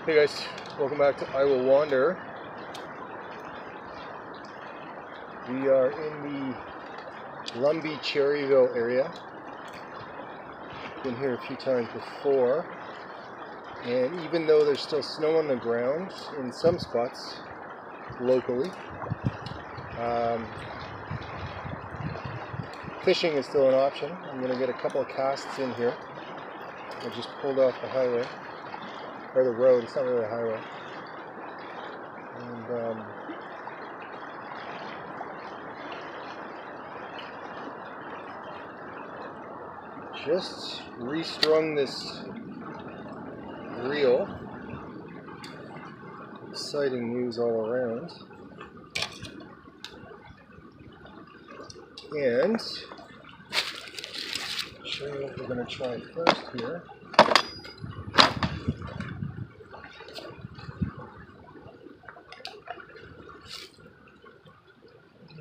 Hey guys, welcome back to I Will Wander. We are in the Lumby Cherryville area. Been here a few times before, and even though there's still snow on the ground in some spots locally, fishing is still an option. I'm going to get a couple of casts in here. I just pulled off the highway, or the road. It's not really a highway. And just restrung this reel. Exciting news all around. And show you what we're going to try first here.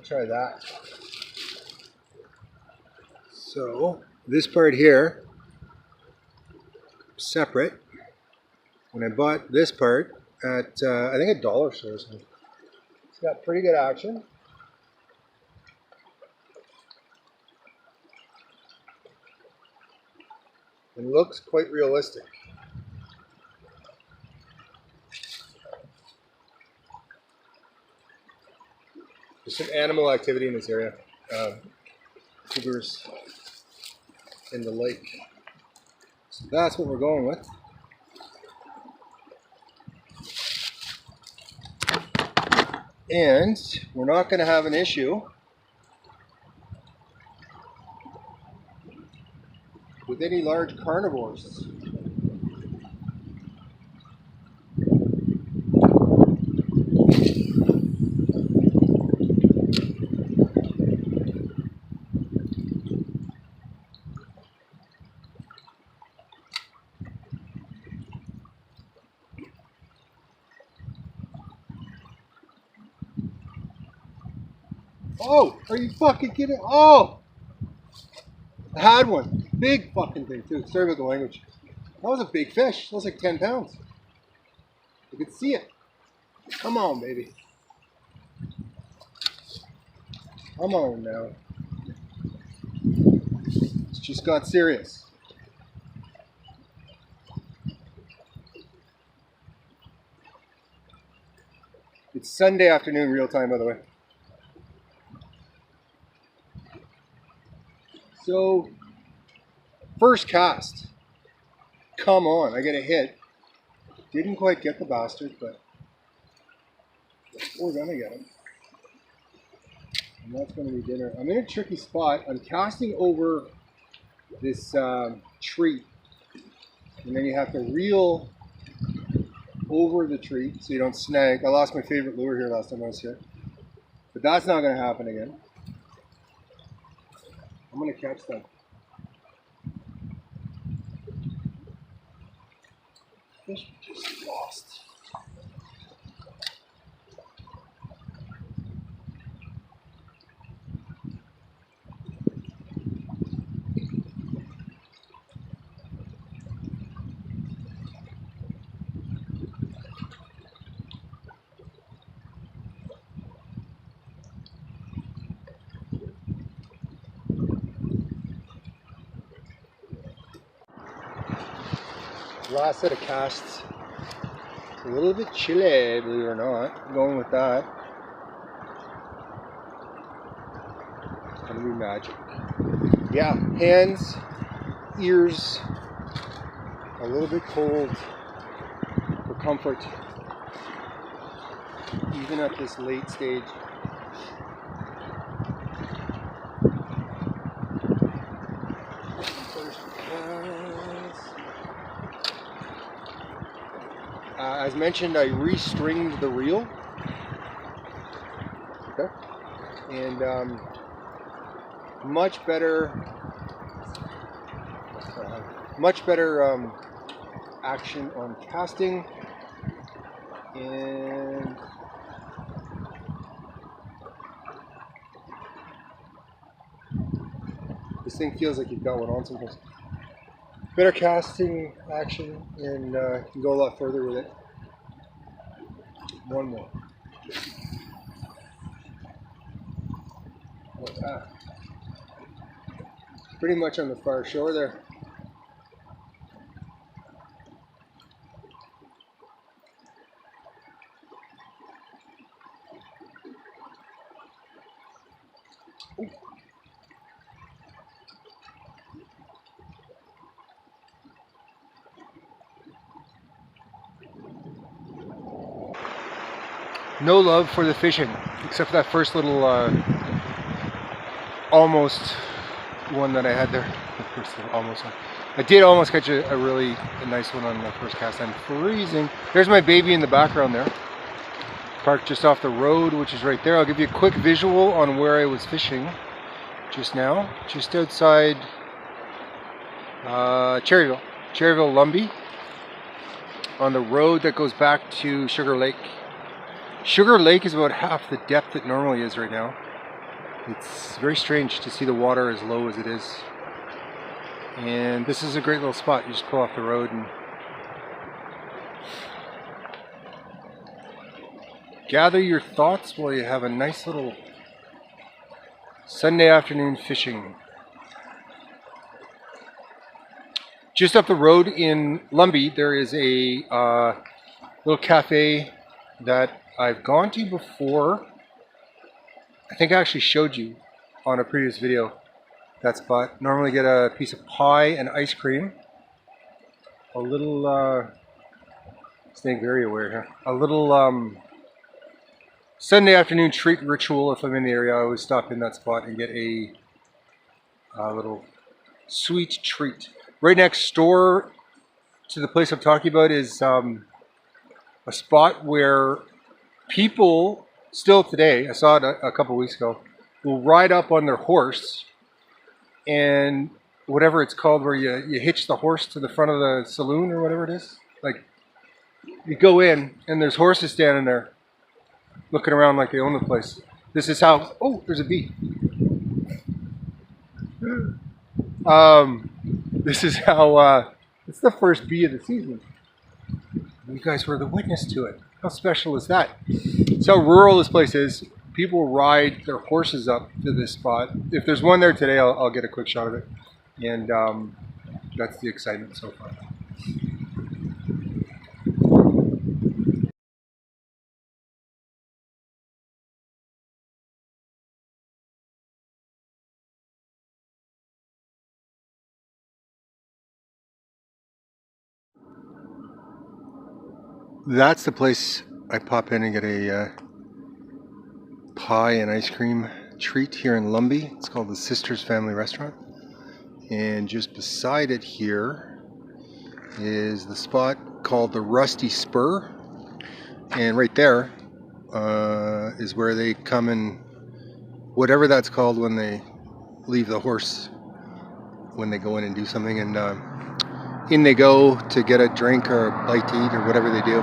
Try that. So this part here, separate. When I bought this part at I think a dollar store, it's got pretty good action. It looks quite realistic. There's some animal activity in this area. Cougars in the lake. So that's what we're going with. And we're not going to have an issue with any large carnivores. Oh, are you fucking kidding? Oh! I had one. Big fucking thing, too. Sorry about the language. That was a big fish. That was like 10 pounds. You could see it. Come on, baby. Come on now. It's just got serious. It's Sunday afternoon, real time, by the way. So, first cast. Come on, I get a hit. Didn't quite get the bastard, but we're gonna get him. And that's gonna be dinner. I'm in a tricky spot. I'm casting over this tree, and then you have to reel over the tree so you don't snag. I lost my favorite lure here last time I was here, but that's not gonna happen again. I'm gonna catch them. Fish just lost. Last set of casts. A little bit chilly, believe it or not. I'm going with that. It's gonna be magic. Yeah, hands, ears, a little bit cold for comfort, even at this late stage. As mentioned, I restringed the reel. Okay. And much better action on casting, and this thing feels like you've got one on sometimes. Better casting action, and you can go a lot further with it. One more. Pretty much on the far shore there. Ooh. No love for the fishing, except for that first little almost one that I had there. The first little almost one. I did almost catch a really nice one on the first cast. I'm freezing. There's my baby in the background there. Parked just off the road, which is right there. I'll give you a quick visual on where I was fishing just now. Just outside Cherryville, Lumby, on the road that goes back to Sugar Lake. Sugar Lake is about half the depth it normally is right now. It's very strange to see the water as low as it is. And this is a great little spot. You just pull off the road and gather your thoughts while you have a nice little Sunday afternoon fishing. Just up the road in Lumby, there is a little cafe that I've gone to before. I think I actually showed you on a previous video that spot. Normally get a piece of pie and ice cream. A little, staying very aware here. A little Sunday afternoon treat ritual. If I'm in the area, I always stop in that spot and get a little sweet treat. Right next door to the place I'm talking about is a spot where people still today, I saw it a couple weeks ago, will ride up on their horse and whatever it's called, where you hitch the horse to the front of the saloon or whatever it is. Like, you go in and there's horses standing there looking around like they own the place. This is how, oh, there's a bee. This is how, it's the first bee of the season. You guys were the witness to it. How special is that? So rural this place is. People ride their horses up to this spot. If there's one there today, I'll get a quick shot of it. And that's the excitement so far. That's the place I pop in and get a pie and ice cream treat here in Lumby. It's called the Sisters Family Restaurant. And just beside it here is the spot called the Rusty Spur. And right there is where they come and whatever that's called when they leave the horse, when they go in and do something, and in they go to get a drink or a bite to eat or whatever they do.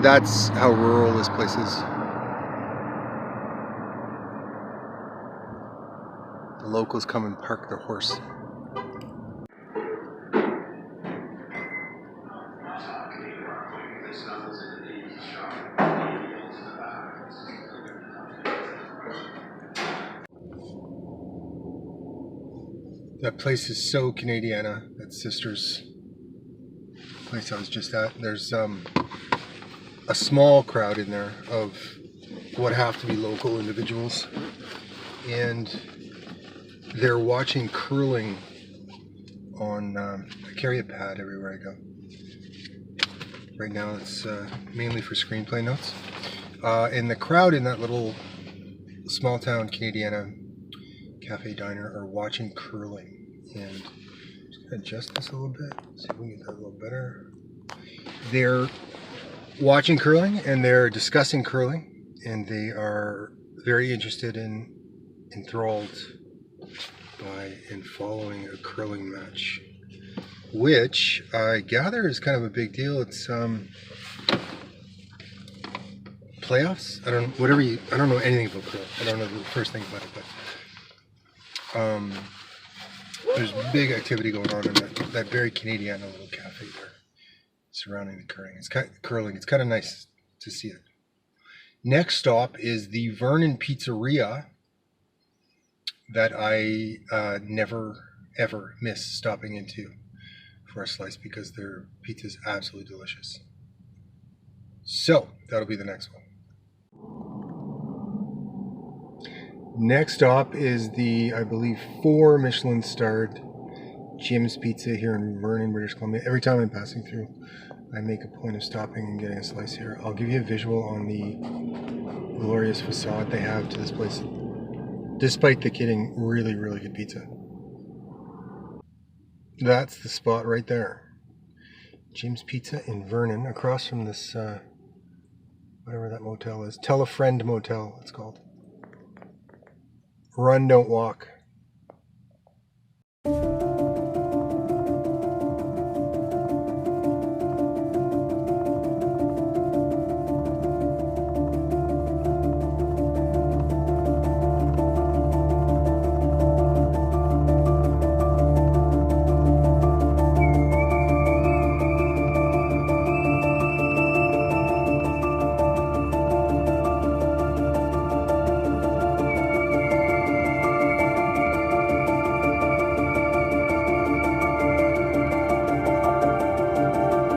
That's how rural this place is. The locals come and park their horse. That place is so Canadiana, that Sisters place I was just at. There's a small crowd in there of what have to be local individuals, and they're watching curling on, I carry a pad everywhere I go. Right now it's mainly for screenplay notes. And the crowd in that little small town Canadiana cafe diner are watching curling. And just gonna adjust this a little bit, see if we can get that a little better. They're watching curling and they're discussing curling, and they are very interested in, enthralled by and following a curling match, which I gather is kind of a big deal. It's playoffs. I don't know anything about curling. I don't know the first thing about it, but there's big activity going on in that very Canadiana little cafe there. surrounding the curling. It's kind of nice to see it. Next stop is the Vernon Pizzeria that I never ever miss stopping into for a slice because their pizza is absolutely delicious. So that'll be the next one. Next stop is the, I believe, 4 Michelin starred Jim's Pizza here in Vernon, British Columbia. Every time I'm passing through, I make a point of stopping and getting a slice here. I'll give you a visual on the glorious facade they have to this place, despite the getting really, really good pizza. That's the spot right there. Jim's Pizza in Vernon, across from this, whatever that motel is. Tell a Friend Motel, it's called. Run, don't walk.